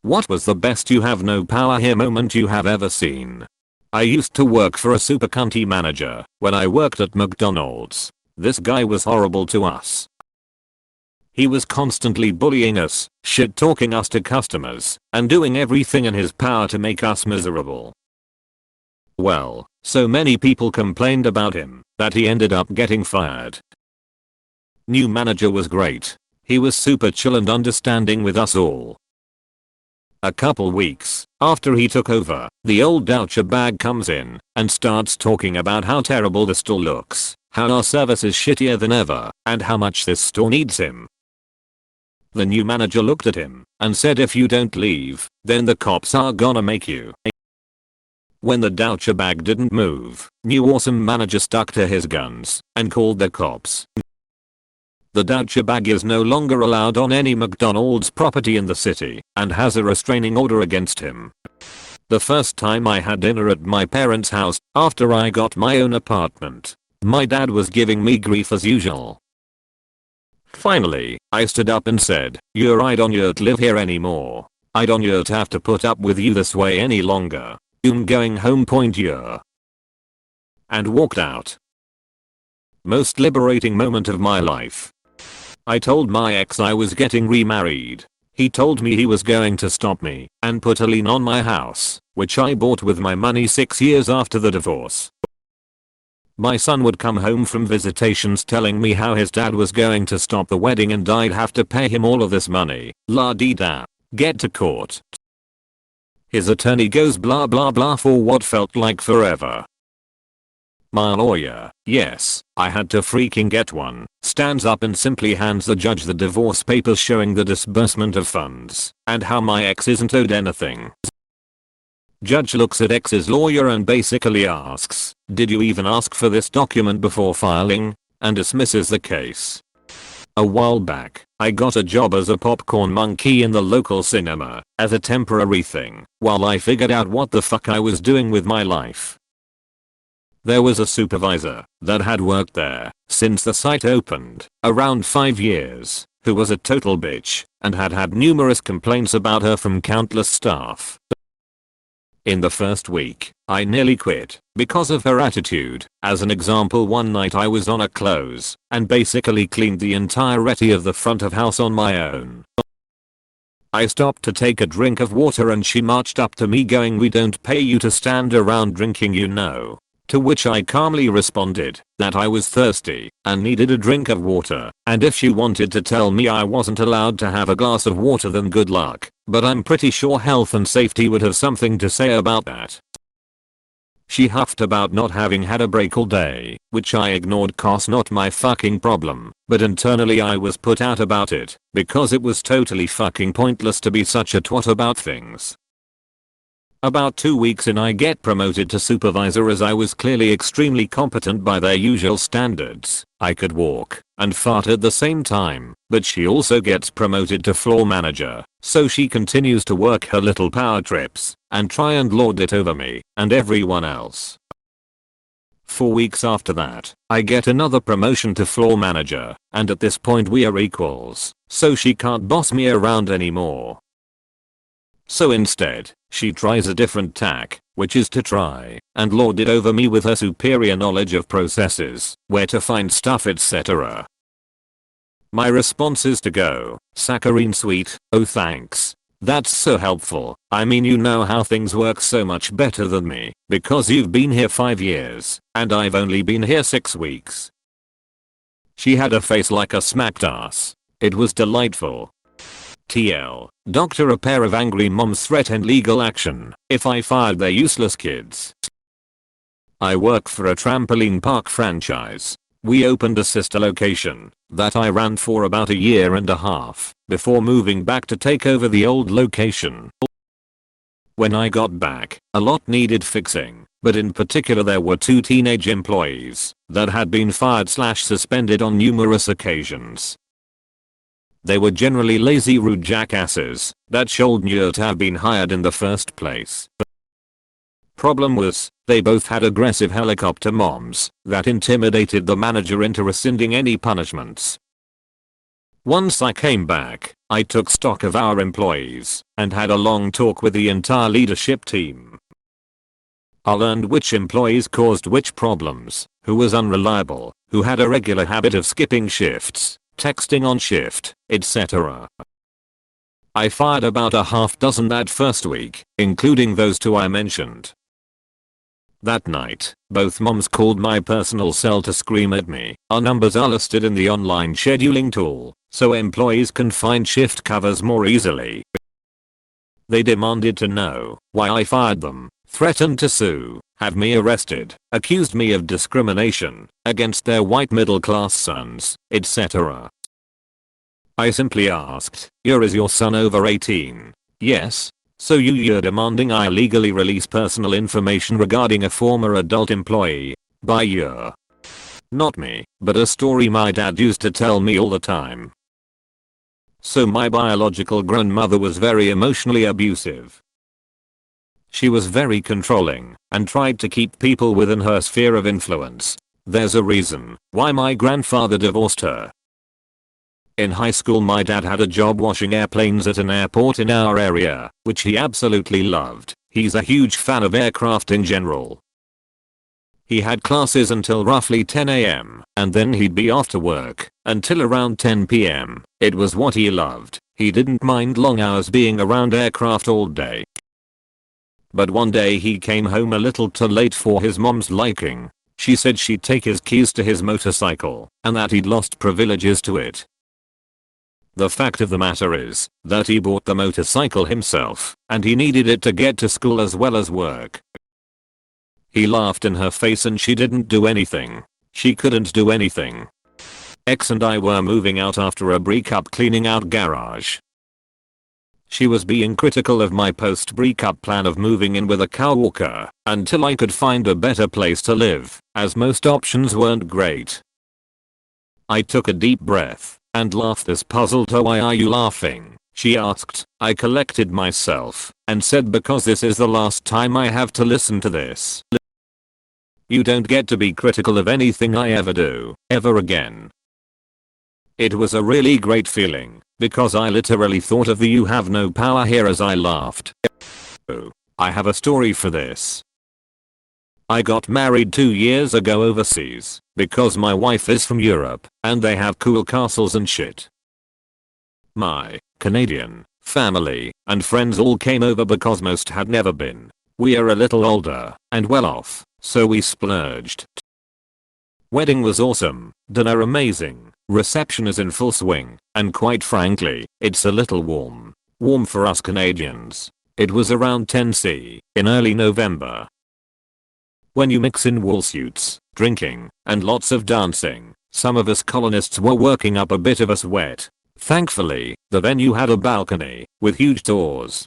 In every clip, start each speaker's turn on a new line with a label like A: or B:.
A: What was the best you have no power here moment you have ever seen? I used to work for a super cunty manager when I worked at McDonald's. This guy was horrible to us. He was constantly bullying us, shit talking us to customers, and doing everything in his power to make us miserable. Well, so many people complained about him that he ended up getting fired. New manager was great. He was super chill and understanding with us all. A couple weeks after he took over, the old doucher bag comes in and starts talking about how terrible the store looks, how our service is shittier than ever, and how much this store needs him. The new manager looked at him and said, if you don't leave, then the cops are gonna make you. When the doucher bag didn't move, new awesome manager stuck to his guns and called the cops. The doucher bag is no longer allowed on any McDonald's property in the city and has a restraining order against him. The first time I had dinner at my parents' house after I got my own apartment, my dad was giving me grief as usual. Finally, I stood up and said, I don't live here anymore. I don't have to put up with you this way any longer. I'm going home point year. And walked out. Most liberating moment of my life. I told my ex I was getting remarried. He told me he was going to stop me and put a lien on my house, which I bought with my money 6 years after the divorce. My son would come home from visitations telling me how his dad was going to stop the wedding and I'd have to pay him all of this money. La dee da. Get to court. His attorney goes blah blah blah for what felt like forever. My lawyer, yes, I had to freaking get one, stands up and simply hands the judge the divorce papers showing the disbursement of funds and how my ex isn't owed anything. Judge looks at ex's lawyer and basically asks, did you even ask for this document before filing? And dismisses the case. A while back, I got a job as a popcorn monkey in the local cinema as a temporary thing while I figured out what the fuck I was doing with my life. There was a supervisor that had worked there since the site opened, around 5 years, who was a total bitch and had had numerous complaints about her from countless staff. In the first week, I nearly quit because of her attitude. As an example, one night I was on a close and basically cleaned the entirety of the front of house on my own. I stopped to take a drink of water and she marched up to me going, we don't pay you to stand around drinking, you know. To which I calmly responded that I was thirsty and needed a drink of water, and if she wanted to tell me I wasn't allowed to have a glass of water then good luck, but I'm pretty sure health and safety would have something to say about that. She huffed about not having had a break all day, which I ignored cause not my fucking problem, but internally I was put out about it because it was totally fucking pointless to be such a twat about things. About 2 weeks in I get promoted to supervisor as I was clearly extremely competent by their usual standards. I could walk and fart at the same time, but she also gets promoted to floor manager, so she continues to work her little power trips and try and lord it over me and everyone else. 4 weeks after that, I get another promotion to floor manager, and at this point we are equals, so she can't boss me around anymore. So instead, she tries a different tack, which is to try and lord it over me with her superior knowledge of processes, where to find stuff, etc. My response is to go, saccharine sweet, oh thanks. That's so helpful. I mean, you know how things work so much better than me because you've been here 5 years and I've only been here 6 weeks. She had a face like a smacked ass. It was delightful. TL. Doctor, a pair of angry moms threatened legal action if I fired their useless kids. I work for a trampoline park franchise. We opened a sister location that I ran for about a year and a half before moving back to take over the old location. When I got back, a lot needed fixing, but in particular there were 2 teenage employees that had been fired/suspended on numerous occasions. They were generally lazy, rude jackasses that shouldn't have been hired in the first place. Problem was, they both had aggressive helicopter moms that intimidated the manager into rescinding any punishments. Once I came back, I took stock of our employees and had a long talk with the entire leadership team. I learned which employees caused which problems, who was unreliable, who had a regular habit of skipping shifts, texting on shift, etc. I fired about a half dozen that first week, including those two I mentioned. That night, both moms called my personal cell to scream at me. Our numbers are listed in the online scheduling tool, so employees can find shift covers more easily. They demanded to know why I fired them, threatened to sue, have me arrested, accused me of discrimination against their white middle-class sons, etc. I simply asked, is your son over 18? Yes. So you're demanding I legally release personal information regarding a former adult employee. By you. Not me, but a story my dad used to tell me all the time. So my biological grandmother was very emotionally abusive. She was very controlling and tried to keep people within her sphere of influence. There's a reason why my grandfather divorced her. In high school my dad had a job washing airplanes at an airport in our area, which he absolutely loved. He's a huge fan of aircraft in general. He had classes until roughly 10 AM, and then he'd be off to work until around 10 PM. It was what he loved. He didn't mind long hours being around aircraft all day. But one day he came home a little too late for his mom's liking. She said she'd take his keys to his motorcycle and that he'd lost privileges to it. The fact of the matter is that he bought the motorcycle himself and he needed it to get to school as well as work. He laughed in her face and she didn't do anything. She couldn't do anything. X and I were moving out after a breakup, cleaning out garage. She was being critical of my post-breakup plan of moving in with a car walker until I could find a better place to live, as most options weren't great. I took a deep breath and laughed. This puzzled her. Why are you laughing? She asked. I collected myself and said, because this is the last time I have to listen to this. You don't get to be critical of anything I ever do, ever again. It was a really great feeling, because I literally thought of the "you have no power" here as I laughed. Oh, I have a story for this. I got married 2 years ago overseas, because my wife is from Europe, and they have cool castles and shit. My Canadian family and friends all came over because most had never been. We are a little older and well off, so we splurged. Wedding was awesome, dinner amazing, reception is in full swing, and quite frankly, it's a little warm. Warm for us Canadians. It was around 10 C in early November. When you mix in wool suits, drinking, and lots of dancing, some of us colonists were working up a bit of a sweat. Thankfully, the venue had a balcony with huge doors.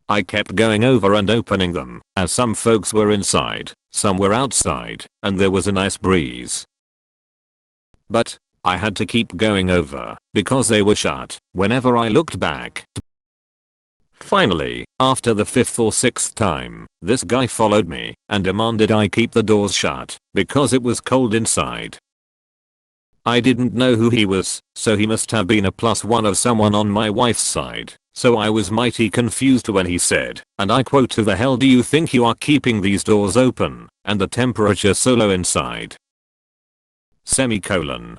A: I kept going over and opening them, as some folks were inside, some were outside, and there was a nice breeze. But I had to keep going over because they were shut whenever I looked back. Finally, after the 5th or 6th time, this guy followed me and demanded I keep the doors shut because it was cold inside. I didn't know who he was, so he must have been a +1 of someone on my wife's side, so I was mighty confused when he said, and I quote, "Who the hell do you think you are keeping these doors open and the temperature so low inside?" Semicolon.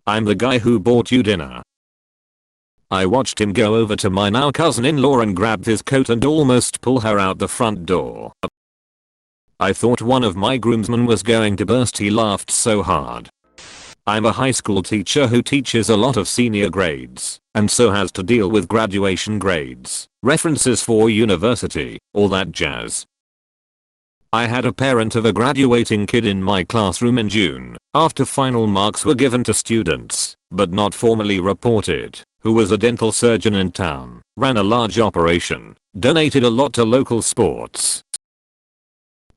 A: I'm the guy who bought you dinner. I watched him go over to my now cousin-in-law and grab his coat and almost pull her out the front door. I thought one of my groomsmen was going to burst. He laughed so hard. I'm a high school teacher who teaches a lot of senior grades and so has to deal with graduation grades, references for university, all that jazz. I had a parent of a graduating kid in my classroom in June, after final marks were given to students, but not formally reported, who was a dental surgeon in town, ran a large operation, donated a lot to local sports.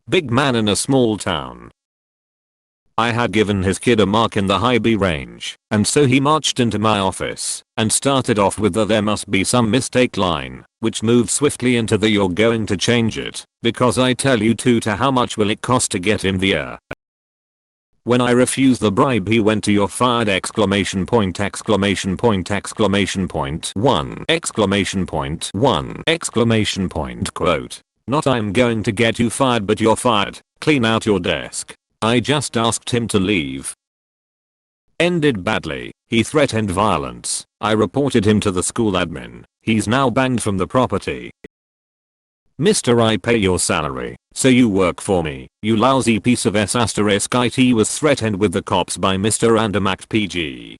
A: Big man in a small town. I had given his kid a mark in the high B range, and so he marched into my office and started off with the "there must be some mistake" line, which moved swiftly into the "you're going to change it, because I tell you to how much will it cost to get him there." When I refused the bribe he went to "you're fired!" exclamation point exclamation point exclamation point 1 exclamation point 1 exclamation point quote. Not "I'm going to get you fired but you're fired. Clean out your desk." I just asked him to leave. Ended badly. He threatened violence. I reported him to the school admin. He's now banned from the property. Mr. I pay your salary, so you work for me, you lousy piece of s***. It was threatened with the cops by Mr. Random Act PG.